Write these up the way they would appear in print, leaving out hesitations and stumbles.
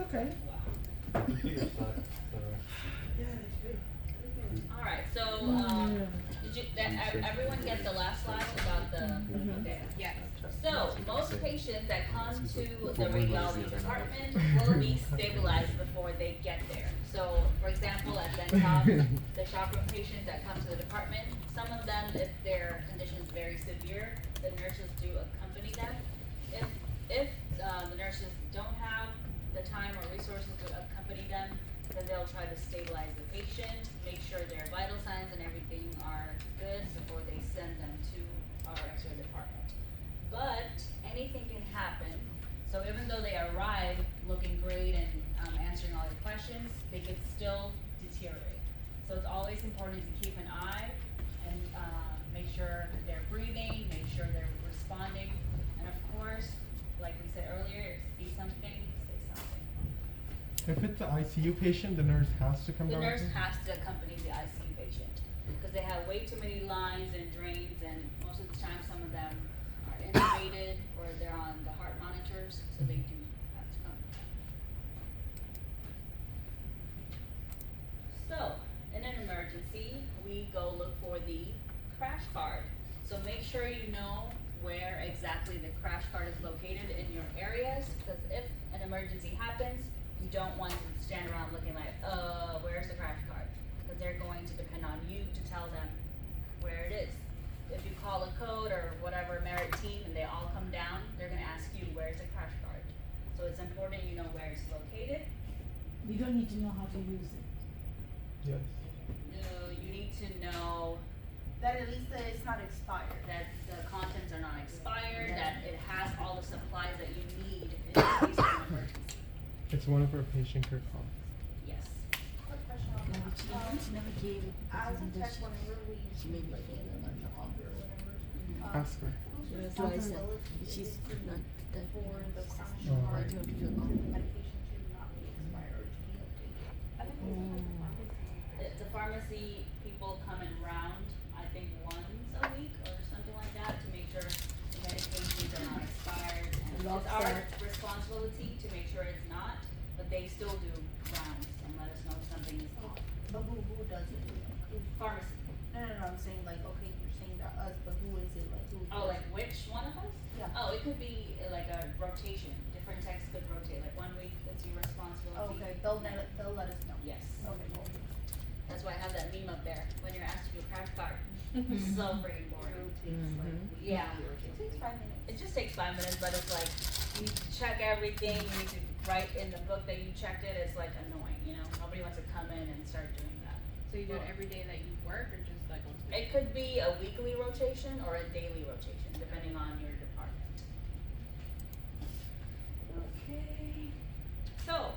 okay. All right, so everyone get the last slide about the okay? Yes. So most patients that come to the radiology department will be stabilized before they get there. So, for example, at Dental, the shock room patients that come to the department, some of them, if their condition is very severe, the nurses do accompany them. If the nurses don't have the time or resources to accompany them, then they'll try to stabilize the patient, make sure their vital signs and everything are good before they send them to our X-ray department. But anything can happen, so even though they arrive looking great and answering all your questions, they could still deteriorate. So it's always important to keep an eye and make sure they're breathing, make sure they're responding, and of course, like we said earlier, see something, say something. If it's an ICU patient, the nurse has to come The down. nurse has to accompany the ICU patient, because they have way too many lines and drains, and most of the time, some of them are intubated, or they're on the heart monitors, so they do have to come. So, in an emergency, we go look for the crash card. So make sure you know where exactly the crash card is located in your areas, because if an emergency happens, you don't want to stand around looking like, where's the crash card? Because they're going to depend on you to tell them where it is. If you call a code or whatever merit team and they all come down, they're gonna ask you, where's the crash card? So it's important you know where it's located. You don't need to know how to use it. Yes. You need to know That at least that it's not expired. that the contents are not expired, that it has all the supplies that you need in case of an emergency. It's one of our patient care costs. Yes. Quick question on No, that. she never gave it. As a tech, whenever we She made me like feel in like the offer or whatever, Ask her. whose That's why I said responsibility she's is it not that for the crash Oh. card I don't feel and the medication to not be expired or to be updated? I think it's like the pharmacy. The pharmacy people come in round, I think once a week or something like that, to make sure the medications are not expired. And Lock it's our that. responsibility to make sure it's not, but they still do rounds and let us know if something is off. But who does it? Who? Pharmacy. No, I'm saying like, okay, you're saying that us, but who is it, like, who? Oh, like which one of us? Yeah. Oh, it could be like a rotation. Different techs could rotate. Like 1 week, it's your responsibility. Oh, okay, they'll let us know. Yes. Okay, cool. That's why I have that meme up there. When you're asked to do a crash card, so freaking boring. Yeah. It takes 5 minutes. It just takes 5 minutes, but it's like you need to check everything. You need to write in the book that you checked it. It's like annoying, you know. Nobody wants to come in and start doing that. So you do it every day that you work, or just like once a week? It could be a weekly rotation or a daily rotation, depending on your department. Okay. So,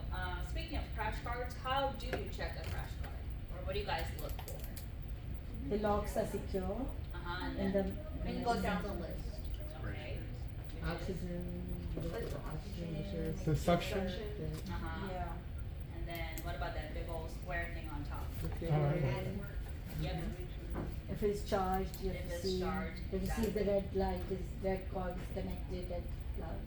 speaking of crash cards, how do you check a crash card? Or what do you guys look for? The locks are secure And and then, And you go down the list. okay. oxygen, oxygen measures. The suction. Yeah. And then what about that big old square thing on top? Yep. If it's charged, you If have to it's see, charged, you have to see the exactly. red light is, red cord is connected, red light.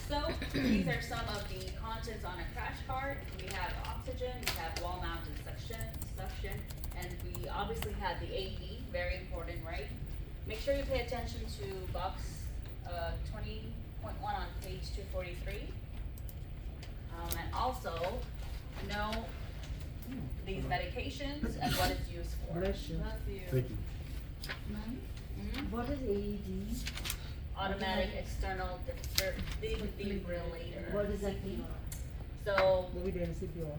So, these are some of the contents on a crash card. We have oxygen, we have wall mounted suction, and we obviously have the AED, very important, right? Make sure you pay attention to box 20.1 on page 243. And also, know these medications and what it's used for. Bless you. Thank you. Mhm. What is AED? Automatic external defibrillator. What does that mean? So, We did CPR.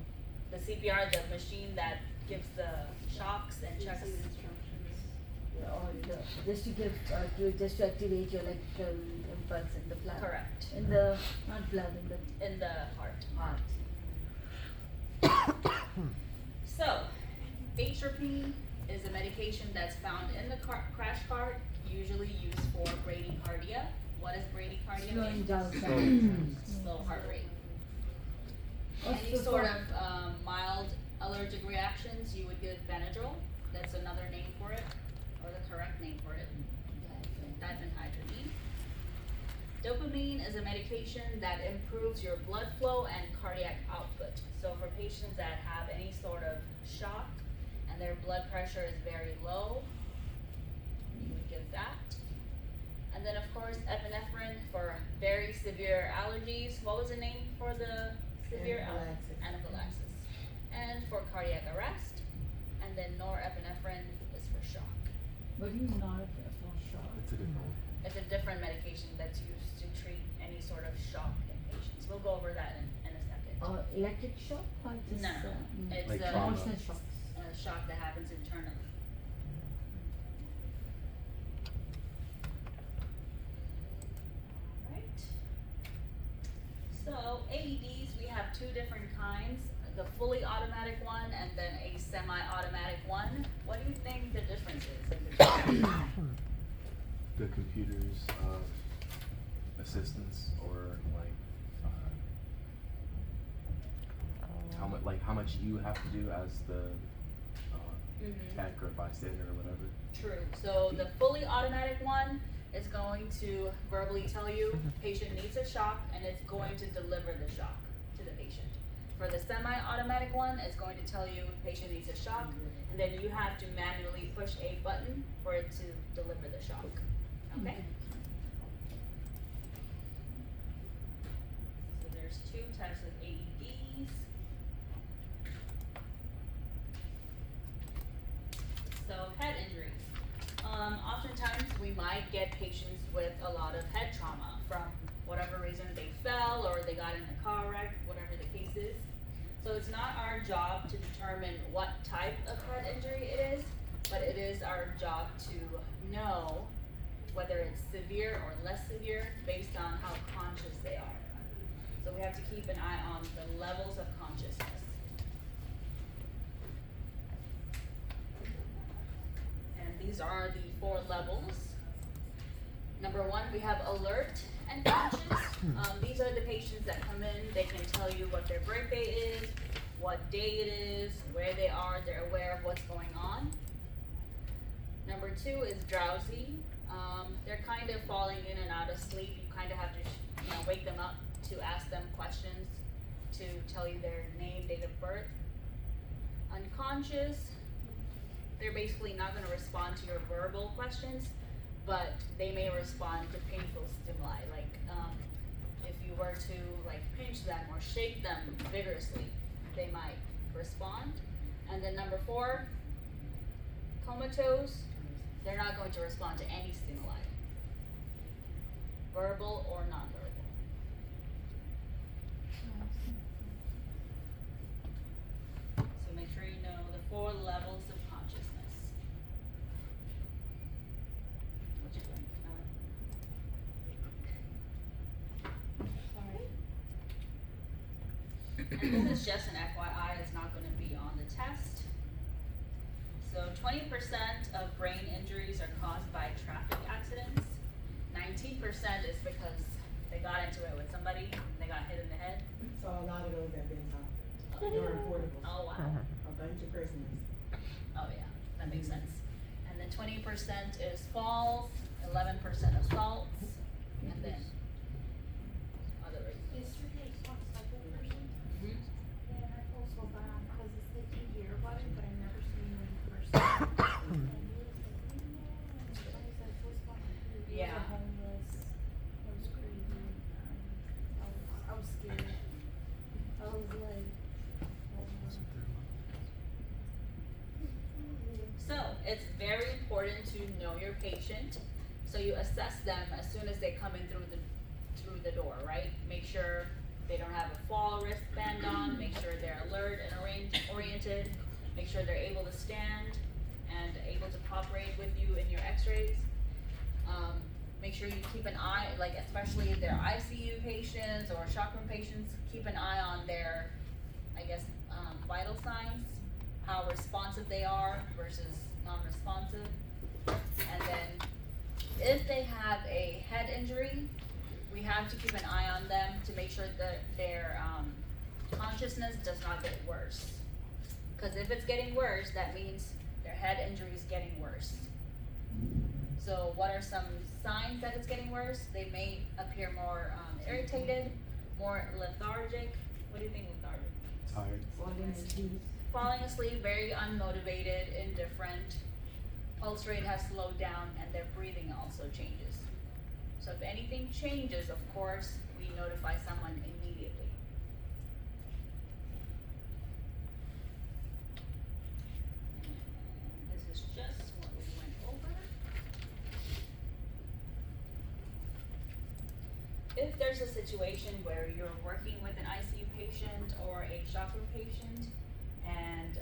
the CPR, the machine that gives the shocks and checks. Just to give, just to activate your electrical impulse in the blood. Correct. In the, not blood, in the In the heart. heart. So, atropine is a medication that's found in the crash cart, usually used for bradycardia. What is bradycardia? Slowing down Slow. time. Slow heart rate. What's Any the sort for- of mild allergic reactions, you would give Benadryl. That's another name for it, or the correct name for it. Diphenhydramine. Dopamine is a medication that improves your blood flow and cardiac output. So for patients that have any sort of shock and their blood pressure is very low, you would give that. And then of course epinephrine for very severe allergies. What was the name for the severe anaphylaxis? And for cardiac arrest. And then norepinephrine is for shock. What do you mean not for shock? It's a different one. It's a different medication that's used to treat any sort of shock in patients. We'll go over that in a second. Electric shock? Or just, No, it's Like a trauma. constant shocks. shock that happens internally. Alright. So AEDs, we have two different kinds, the fully automatic one and then a semi-automatic one. What do you think the difference is in the two? The computer's assistance, or like how much you have to do as the tech or bystander or whatever. True. So the fully automatic one is going to verbally tell you patient needs a shock and it's going to deliver the shock to the patient. For the semi-automatic one, it's going to tell you patient needs a shock and then you have to manually push a button for it to deliver the shock. Okay? So there's two types of AEDs. So head injuries. Oftentimes we might get patients with a lot of head trauma from whatever reason they fell or they got in a car wreck, whatever the case is. So it's not our job to determine what type of head injury it is, but it is our job to know whether it's severe or less severe based on how conscious they are. So we have to keep an eye on the levels of consciousness. And these are the 4 levels. Number 1, we have alert and conscious. These are the patients that come in, they can tell you what their birthday is, what day it is, where they are, they're aware of what's going on. Number 2 is drowsy. They're kind of falling in and out of sleep. You kind of have to wake them up to ask them questions, to tell you their name, date of birth. Unconscious, they're basically not going to respond to your verbal questions, but they may respond to painful stimuli. Like if you were to pinch them or shake them vigorously, they might respond. And then number 4, comatose, they're not going to respond to any stimuli, verbal or nonverbal. So make sure you know the 4 levels of consciousness. What you think? Sorry. And this is just an FYI, it's not going to be on the test. So 20% of brain injuries are caused by traffic accidents. 19% is because they got into it with somebody and they got hit in the head. So a lot of those have been during portables. Oh wow. A bunch of prisoners. Oh yeah, that makes sense. And then 20% is falls, 11% assaults, and then other reasons. Yesterday, I talked to a person, Mhm. and I felt so bad, cause it's like you hear about it, but I've never seen you in person. And he was like, I was like, what's going on? He Yeah. was homeless, it was crazy, I was scared. I was like, oh no. So it's very important to know your patient. So you assess them as soon as they come in through the door, right? Make sure they don't have a fall wristband on. Make sure they're alert and oriented. Make sure they're able to stand and able to cooperate with you in your X-rays. Make sure you keep an eye, especially if they're ICU patients or shock room patients, keep an eye on their, vital signs, how responsive they are versus non-responsive. And then if they have a head injury, we have to keep an eye on them to make sure that their consciousness does not get worse. Because if it's getting worse, that means their head injury is getting worse. So what are some signs that it's getting worse? They may appear more irritated, more lethargic. What do you think lethargic? Tired. Falling asleep, very unmotivated, indifferent. Pulse rate has slowed down, and their breathing also changes. So if anything changes, of course, we notify someone immediately. This is just what we went over. If there's a situation where you're working with an ICU patient or a shock room patient, and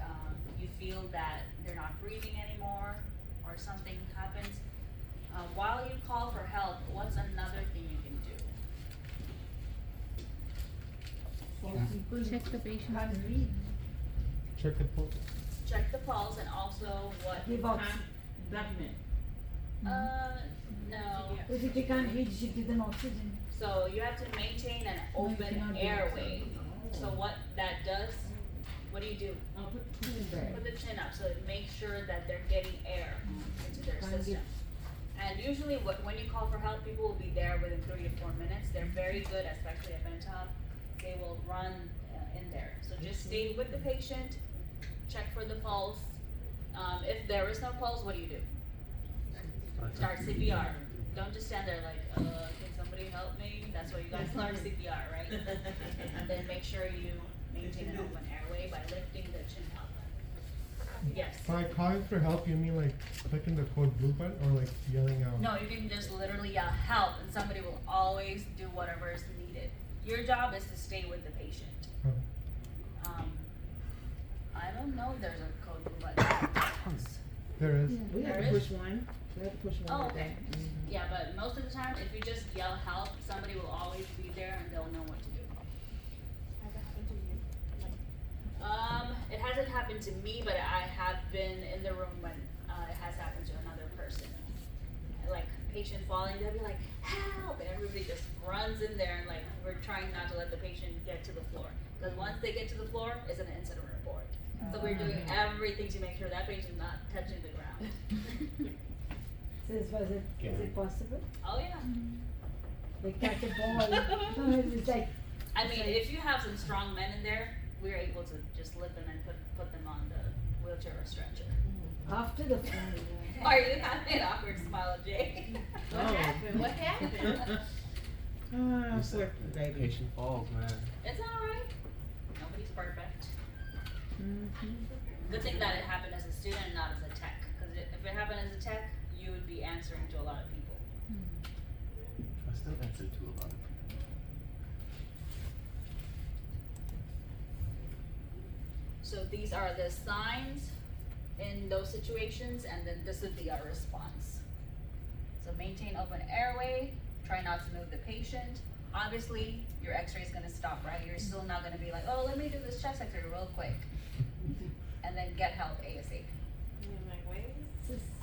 you feel that they're not breathing anymore, or something happens, while you call for help, what's another thing you can do? Check the patient. Check the pulse. Check the pulse, and also what? Document. No. If they can't reach, you give them oxygen. So you have to maintain an No, you open cannot do airway. So what that does, what do you do? I'll put the chin back. Put the chin up, so it makes sure that they're getting air into their Can't system. And usually when you call for help, people will be there within 3 to 4 minutes. They're very good, especially at Benetop. They will run in there. So just stay with the patient, check for the pulse. If there is no pulse, what do? Start CPR. Don't just stand there like, can somebody help me? That's why you guys learn CPR, right? And then make sure you maintain an open airway by lifting the chin up. Yes. By calling for help, you mean like clicking the code blue button or like yelling out? No, you can just literally yell help, and somebody will always do whatever is needed. Your job is to stay with the patient. Oh. I don't know if there's a code blue button. There is. We have There to is? push one. We have to push one Oh, like okay. that. Yeah, but most of the time, if you just yell help, somebody will always be there and they'll know what to do. Has it happened to you? It hasn't happened to me, but I have been in the room when it has happened to another person. Like patient falling, they'll be like, help! And everybody just runs in there, and like we're trying not to let the patient get to the floor. Because once they get to the floor, it's an incident report. So we're doing everything to make sure that patient's not touching the ground. So is it possible? Oh yeah. Like catch a ball. It's like, I mean, if you have some strong men in there, we're able to just lift them and put them on the wheelchair or stretcher. after the fall. Are you having an awkward smile, Jay? What happened? What happened? Ah, You said poor baby. patient falls, man. It's alright. Nobody's perfect. Mhm. Good thing that it happened as a student and not as a tech. Because if it happened as a tech, you would be answering to a lot of people. I still answer to a lot of people. So these are the signs in those situations, and then this would be our response. So maintain open airway, try not to move the patient. Obviously, your x-ray is gonna stop, right? You're still not gonna be like, oh, let me do this chest x-ray real quick. And then get help ASAP. I'm like, wait.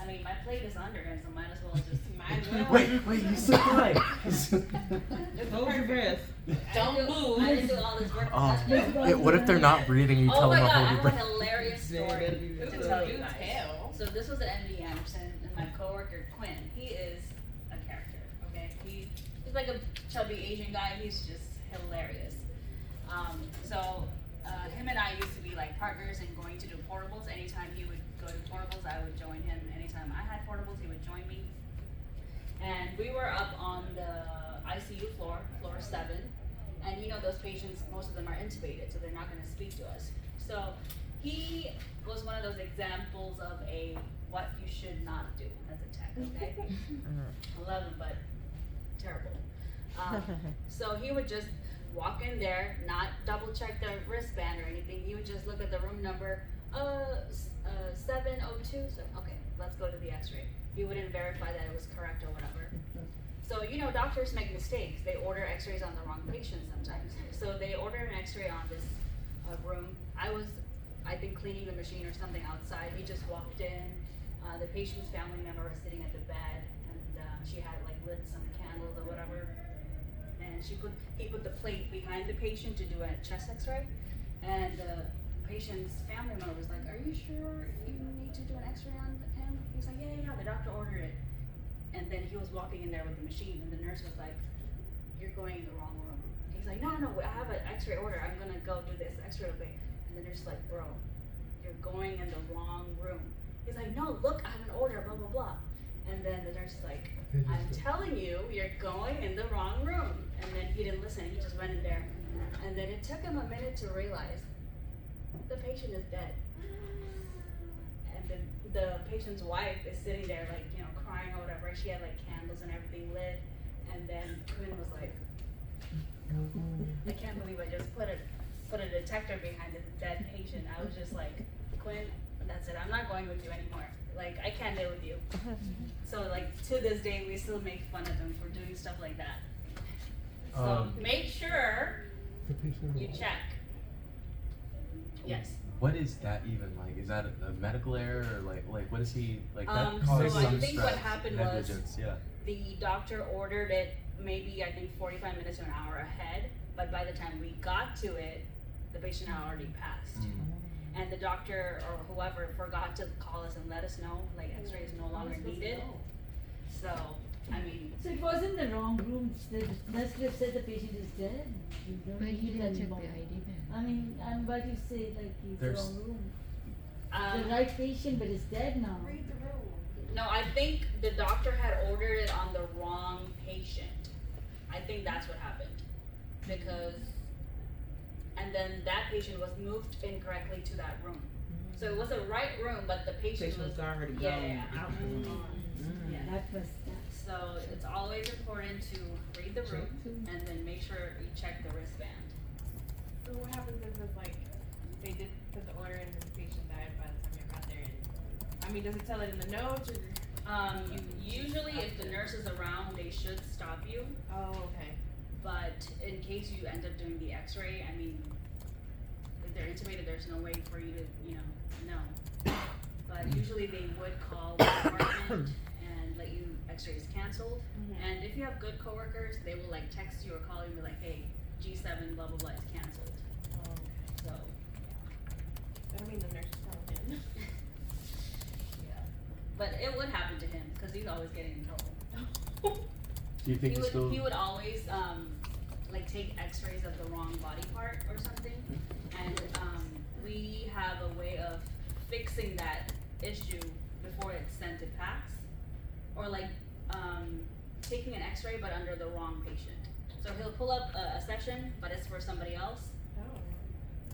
I mean, my plate is under here, so might as well just. Might as well. Wait, you said hi. Hold your breath. Don't move. I didn't do all this work. Oh, for nothing. what if they're not breathing? You Oh tell my them to god, I hold your have a breath. hilarious story to Ooh, tell you do guys. tell. So this was at MD Anderson, and my coworker Quinn, he is a character, okay? He's like a chubby Asian guy, he's just hilarious. Him and I used to be like partners in going to do portables. Anytime he would go to portables, I would join him. Anytime I had portables, he would join me. And we were up on the ICU floor, floor 7. And you know those patients, most of them are intubated, so they're not gonna speak to us. So he was one of those examples of a what you should not do as a tech, okay? I love him, but terrible. So he would just walk in there, not double check the wristband or anything. He would just look at the room number, 702. So okay, let's go to the X-ray. He wouldn't verify that it was correct or whatever. So you know, doctors make mistakes. They order X-rays on the wrong patient sometimes. So they ordered an X-ray on this room. I think cleaning the machine or something outside. He just walked in. The patient's family member was sitting at the bed, and she had like lit some candles or whatever. And he put the plate behind the patient to do a chest X-ray. And the patient's family member was like, "Are you sure you need to do an X-ray on him?" He's like, "Yeah, the doctor ordered it." And then he was walking in there with the machine, and the nurse was like, "You're going in the wrong room." He's like, "No, I have an X-ray order. I'm gonna go do this X-ray real quick." And the nurse is like, "Bro, you're going in the wrong room." He's like, "No, look, I have an order, blah blah blah." And then the nurse is like, "I'm telling you, you're going in the wrong room." And then he didn't listen. He just went in there, and then it took him a minute to realize the patient is dead. And then the patient's wife is sitting there, like, you know, crying or whatever. She had like candles and everything lit. And then Quinn was like, "I can't believe I just put a detector behind this dead patient." I was just like, "Quinn, that's it. I'm not going with you anymore. Like, I can't live with you." So like to this day, we still make fun of him for doing stuff like that. So make sure The patient. you check. Yes. What is that even like? Is that a medical error or like what is he like? That So causes I some think stress, what happened was negligence. Yeah. the doctor ordered it maybe I think 45 minutes to an hour ahead, but by the time we got to it, the patient had already passed. And the doctor or whoever forgot to call us and let us know, like X-ray is no longer needed. So, I mean, So it was in the wrong room. The nurse could have said the patient is dead. You don't But need you it didn't check anymore. the ID band. I mean, and why do you say like he's the There's- wrong room? The um, right patient, but he's dead now. Read the room. no, I think the doctor had ordered it on the wrong patient. I think that's what happened. Because, and then that patient was moved incorrectly to that room. So it was the right room, but the patient Patient was, was already yeah, gone out the room. Yeah. That was that. So it's always important to read the room Check too. and then make sure you check the wristband. So what happens if it's like, they did put the order in and the patient died by the time you got there? And, I mean, does it tell it in the notes or? Usually if the nurse is around, they should stop you. Oh, okay. But in case you end up doing the X-ray, I mean, if they're intubated, there's no way for you to, you know. But usually they would call the department and let you X-ray is canceled. And if you have good coworkers, they will like text you or call you and be like, "Hey, G7 blah blah blah is canceled." Oh, okay. So That'll mean the nurse is telling him. yeah, but it would happen to him because he's always getting in trouble. Do you think He it's still? would always like take X-rays of the wrong body part or something, and we have a way of fixing that issue before it's sent to PACS, or like taking an X-ray but under the wrong patient. So he'll pull up a session, but it's for somebody else. Oh.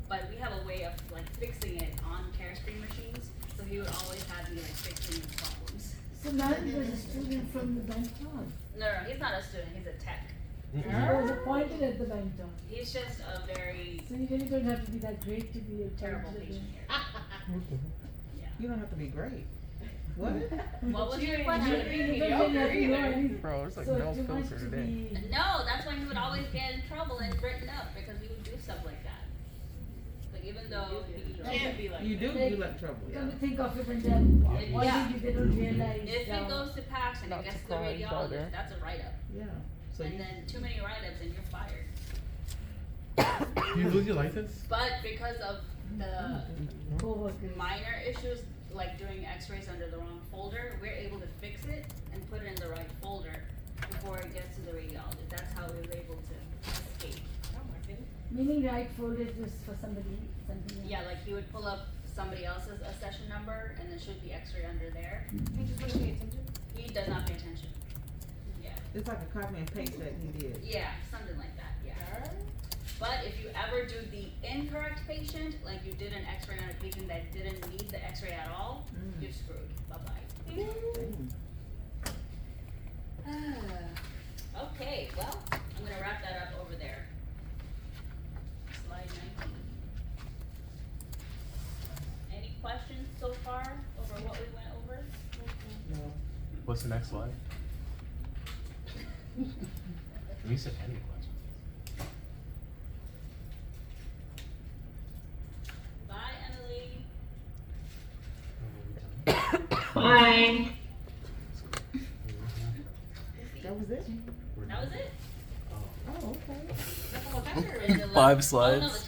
But we have a way of like fixing it on CareScreen machines. So he would always have me like fixing his problems. So Larry was a student from the Benton. No, he's not a student. He's a tech. He was appointed at the Benton. He's just a very So you really don't have to be that great to be a terrible tech patient student. here. Yeah. You don't have to be great. What? What was your You question? don't have to know anything. Bro, it's like So no too much filter to today. be. No, that's why he would always get in trouble and written up because we would do stuff like that. Like even though he Can't be like You do, Like, you let trouble, yeah. Come to think of it and then why Yeah. did you, they don't realize. if it goes to PACS and Not it gets to the surprised, radiologist, brother. that's a write up. Yeah. So And you, then too many write ups and you're fired. Do you lose your license? But because of the Co-workers. minor issues like doing x-rays under the wrong folder, we're able to fix it and put it in the right folder before it gets to the radiologist. That's how we were able to escape. Oh my goodness. Meaning right folded was for somebody, something else. Yeah, like he would pull up somebody else's accession number and there should be x-ray under there. He just wouldn't pay attention. He does not pay attention. Yeah. it's like a copy and paste that he did. Yeah, something like that, yeah. But if you ever do the incorrect patient, like you did an x-ray on a patient that didn't need the x-ray at all, you're screwed. Bye-bye. Dang. Okay, well, I'm gonna wrap that up over there. Slide 19. Any questions so far over what we went over? No. What's the next slide? You said any questions. Bye, Emily. Bye. That was it? That was it. Oh, okay. That's the whole chapter. Is it 5 Oh, slides. no, the